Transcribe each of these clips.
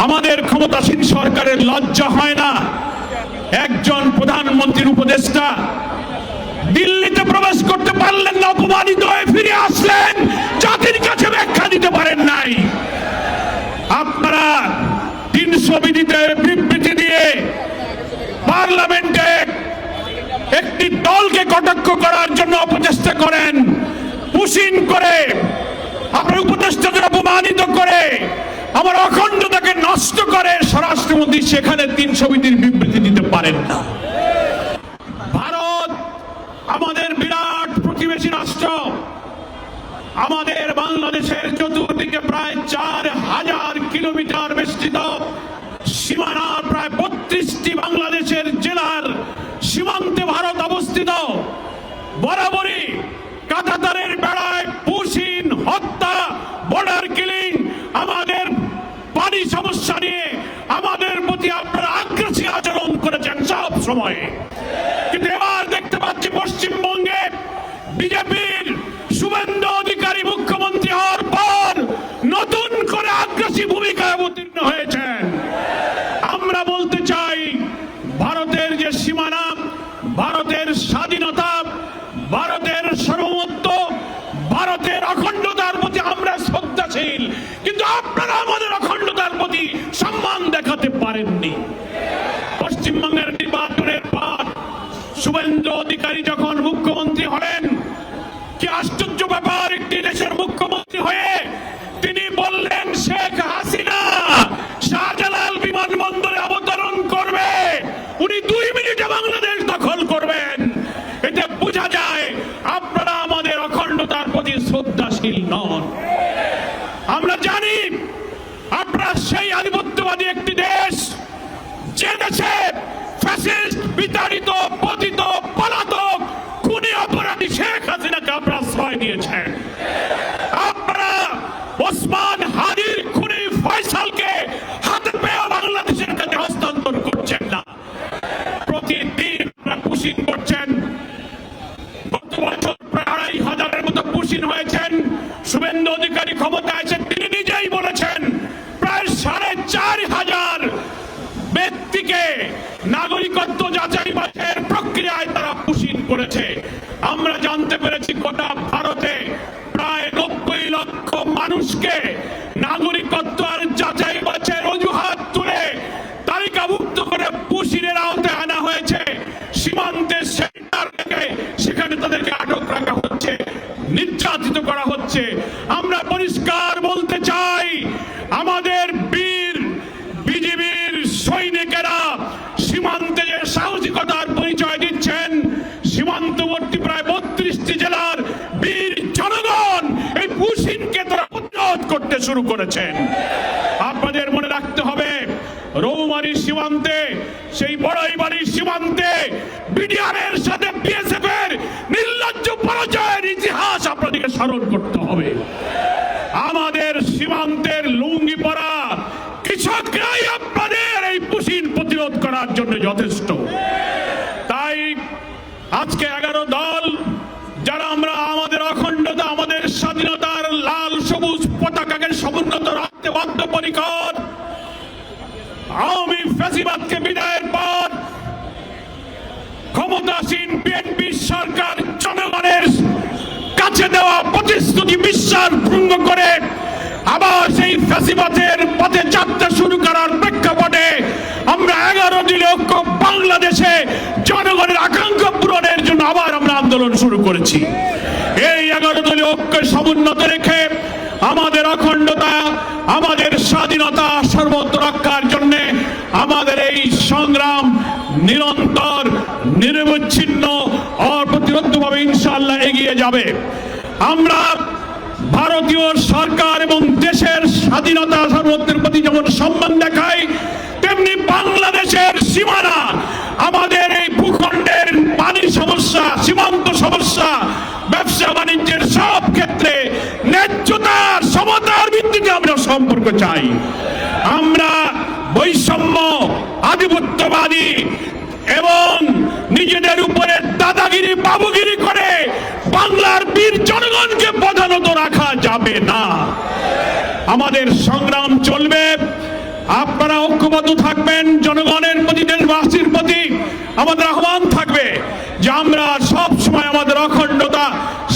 আমাদের ক্ষমতাসীন সরকারের লজ্জা হয় না? একজন প্রধানমন্ত্রীর উপদেষ্টা দিল্লিতে প্রবেশ করতে পারলেন না, অপমানিত হয়ে ফিরে আসলেন, জাতির কাছে ব্যাখ্যা দিতে পারেন নাই। আপনারা 300 বিধিতে বিবৃতি দিয়ে পার্লামেন্টে একটি দলকে কটাক্ষ করার জন্য অপচেষ্টা করেন, পুশিন করে, আপনার উপদেষ্টাদের অপমানিত করে, আমার অখণ্ডতাকে নষ্ট করে স্বরাষ্ট্রমন্ত্রী সেখানে 300 বিধির বিবৃতি দিতে পারেন না। ভারত আমাদের বিরাট প্রতিবেশী রাষ্ট্র। আমাদের বাংলাদেশের চতুর্দিকে প্রায় 4000 কিলোমিটার বেষ্টিত সীমানার প্রায় 32টি বাংলাদেশের জেলার সীমান্তে ভারত অবস্থিত। বরাবরই কাঁটাতারের বেড়ায় পুশিন, হত্যা, বর্ডার কিলিং, আমাদের পানি সমস্যা নিয়ে আমাদের প্রতি আপনারা আগ্রাসী আচরণ করেছেন সব সময়। কিন্তু এবার দেখতে পাচ্ছি পশ্চিমবঙ্গে বিজেপির শুভেন্দু অধিকারী মুখ্যমন্ত্রী হওয়ার পর নতুন করে আগ্রাসী ভূমিকায় অবতীর্ণ হয়েছেন। আমরা বলতে চাই, ভারতের যে সীমানা, ভারতের স্বাধীনতা, ভারতের সার্বভৌমত্ব, ভারতের অখণ্ডতার প্রতি আমরা শ্রদ্ধাশীল, কিন্তু আপনারা আমাদের অখণ্ডতার প্রতি সম্মান দেখাতে পারেননি। পশ্চিমবঙ্গের নির্বাচনের পর শুভেন্দু অধিকারী যখন মুখ্যমন্ত্রী হলেন, কি আশ্চর্য ব্যাপার, একটি দেশের মুখ্যমন্ত্রী হয়ে তিনি বললেন শেখ হাসিনা শাহজালাল বিমানবন্দরে অবতরণ করবে, উনি 2 মিনিটে বাংলাদেশ দখল করবেন। এতে বোঝা যায় আপনারা আমাদের অখণ্ডতার প্রতি শ্রদ্ধাশীল নন। আমরা জানি আপনারা সেই আধিপত্যবাদী একটি দেশ, যে দেশে ফ্যাসিস্ট, বিতাড়িত, পতিত, পলাতক, খুনি, অপরাধী শেখ হাসিনাকে আপনারা আশ্রয় দিয়েছেন। আপনারা ওসমান হাদির খুনি ফয়সালকে হাতে পেয়ে বাংলাদেশের কাছে হস্তান্তর করছেন না। প্রতিদিন আপনারা পুশিন করছেন। গত বছর প্রায় 2500-এর মতো পুশিন হয়েছেন। শুভেন্দু অধিকারী ক্ষমতা এসে তিনি নিজেই বলেছেন প্রায় 4500 ব্যক্তিকে নাগরিকত্ব যাচাই বাছাইয়ের প্রক্রিয়ায় তারা পুশিন করেছে। আমরা জানতে পেরেছি গোটা ভারতে প্রায় 90 লক্ষ মানুষকে নাগরিকত্ব আর যাচাই বাছাইয়ের অজুহাত তুলে তালিকাভুক্ত করে পুশিনের আওতায় আনা হয়েছে। সীমান্তে সেন্টার থেকে সেখানে তাদেরকে আটক রাখা হচ্ছে, নির্যাতিত করা হচ্ছে। আমরা পরিষ্কার বলতে চাই, আমাদের বীর বিজিবির সৈনিকেরা সীমান্তে যে সাহসিকতার পরিচয় দিচ্ছেন, সীমান্তবর্তী প্রায় 32টি জেলার বীর জনগণ এই পুশিনকে তারা প্রতিরোধ করতে শুরু করেছেন। আপনাদের মনে রাখতে হবে, রৌমারী সীমান্তে, সেই বড়াইবাড়ির সীমান্তে বিডিআরের সাথে বিএসএফ এর নির্লজ্জ পরাজয়ের ইতিহাস আপনাদেরকে স্মরণ করতে হবে। আমাদের সীমান্তের লুঙ্গি পরা কৃষকরাই আপনাদের এই পুশিন প্রতিরোধ করার জন্য যথেষ্ট। তাই আজকে 11 দল যারা আমরা আমাদের অখণ্ডতা, আমাদের স্বাধীনতার লাল সবুজ পতাকাকে সমুন্নত রাখতে বদ্ধপরিকর, আওয়ামী ফ্যাসিবাদকে বিদায়ের পর ক্ষমতাসীন বিএনপি সরকার জনগণের কাছে দেওয়া প্রতিশ্রুতি বিশ্বাস ভঙ্গ করে আবার সেই ফ্যাসিবাদের পথে যাত্রা শুরু করার প্রেক্ষাপটে আমরা 11 দলীয় ঐক্য বাংলাদেশে জনগণের আকাঙ্ক্ষা পূরণের জন্য আবার আমরা আন্দোলন শুরু করেছি। এই 11 দলীয় ঐক্য সমুন্নত রেখে আমাদের অখণ্ডতা, আমাদের স্বাধীনতা সর্বত্র রক্ষার জন্য আমাদের এই সংগ্রাম নিরন্তর, নিরবচ্ছিন্ন, অপ্রতিরোধ্যভাবে ইনশাআল্লাহ এগিয়ে যাবে। আমরা ভারতীয় সরকার এবং দেশের স্বাধীনতা সার্বভৌমত্বের প্রতি যেমন সম্মান দেখাই, তেমনি বাংলাদেশের সীমানা, আমাদের এই ভূখণ্ডের পানির সমস্যা, সীমান্ত সমস্যা, ব্যবসা বাণিজ্যের সব ক্ষেত্রে ন্যায্যতার, সমতার ভিত্তিতে আমরা সম্পর্ক চাই। আমরা বৈষম্য, আধিপত্যবাদী এবং নিজেদের উপরে দাদাগিরি, বাবুগিরি করে বাংলার বীর জনগণকে প্রধানত রাখা যাবে না। আমাদের সংগ্রাম চলবে। ঐক্যবদ্ধ থাকবেন। জনগণের প্রতি, দেশবাসীর প্রতি আমাদের আহ্বান থাকবে যে আমরা সব সময় আমাদের অখণ্ডতা,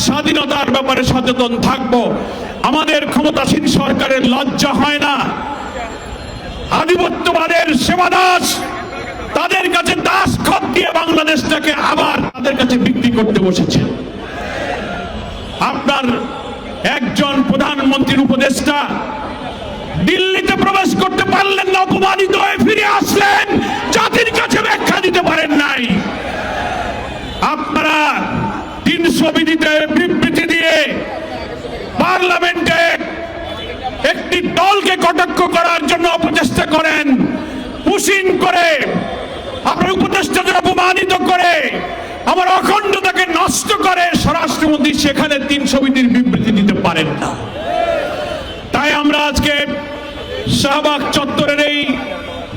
স্বাধীনতার ব্যাপারে সচেতন থাকব। আমাদের ক্ষমতাসীন সরকারের লজ্জা হয় না? আধিপত্যবাদের সেবাদাস, তাদের কাছে দাস খত দিয়ে বাংলাদেশটাকে আবার তাদের কাছে বিক্রি করতে বসেছে। আপনার একজন প্রধানমন্ত্রীর উপদেষ্টা দিল্লিতে প্রবেশ করতে পারলেন না, অপমানিত হয়ে ফিরে আসলেন, জাতির কাছে ব্যাখ্যা দিতে পারেন নাই। আপনারা 300 বিধিতে বিবৃতি দিয়ে পার্লামেন্টে একটি দলকে কটাক্ষ করার জন্য অপচেষ্টা করেন, পুশিং করে, আপনার উপদেষ্টাদের অপমানিত করে, আমার অখণ্ডতাকে নষ্ট করে স্বরাষ্ট্রমন্ত্রী সেখানে 300 বিধির বিবৃতি দিতে পারেন না। তাই আমরা আজকে শাহবাগ চত্বরের এই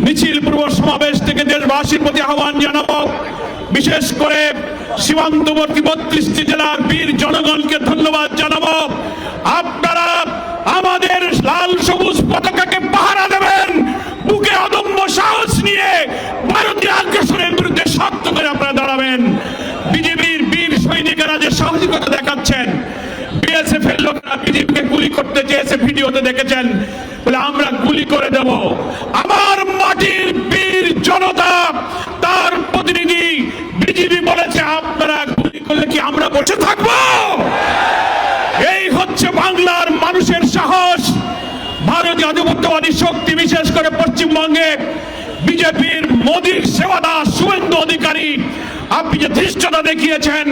মিছিল পূর্ব সমাবেশ থেকে দেশবাসীর প্রতি আহ্বান জানাবো। বিশেষ করে সীমান্তবর্তী 32টি জেলার বীর জনগণকে ধন্যবাদ জানাবো। আপনারা আমাদের লাল সবুজ পতাকাকে পাহারা দেবেন, বুকে অদম্য সাহস নিয়ে ভারতীয় আগ্রাসনের বিরুদ্ধে শক্ত করে আপনারা দাঁড়াবেন। বিজেপির বীর সৈনিকেরা যে সাহসিকতা দেখাচ্ছেন, বিএসএফ এর লোকেরা বিজেপিকে গুলি করতে চেয়েছে, ভিডিওতে দেখেছেন, বলে আমরা গুলি করে দেব। আমার মাটির বীর জনতা, তার প্রতিনিধি বিজেপি বলেছে আপনারা গুলি করলে কি আমরা বসে থাকবো? এই হচ্ছে বাংলার মানুষের সাহস। ভারতীয় আধিপত্যবাদী শক্তি, বিশেষ করে পশ্চিমবঙ্গে বিজেপির মোদীর সেবাদাস শুভেন্দু অধিকারী, আপনি যে ধৃষ্টতা দেখিয়েছেন,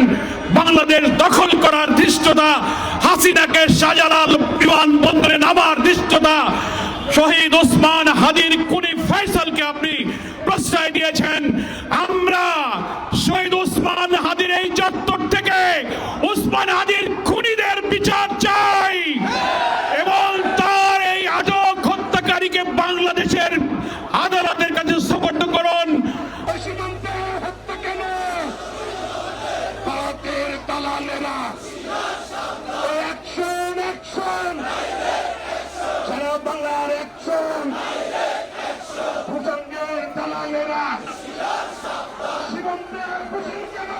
বাংলাদেশ দখল করার ধৃষ্টতা, হাসিনাকে শাহজালাল বিমানবন্দরে নামার ধৃষ্টতা, শহীদ ওসমান হাদির খুনি ফয়সালকে আপনি প্রশ্রয় দিয়েছেন। আমরা শহীদ ওসমান হাদির এই চত্বর থেকে ওসমান হাদির খুনিদের বিচার চাই এবং তার এই আজব হত্যাকারীকে বাংলাদেশের আদালতের কাছে সোপর্দ করুন। বাংলার অ্যাকশন, ভূখণ্ডের দালালেরা সীমান্তের খুশি কেন?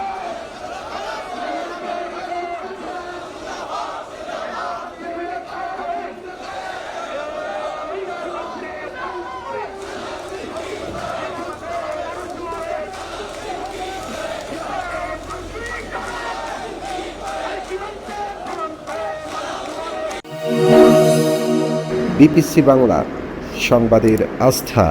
বিপিসি বাংলা, সংবাদের আস্থা।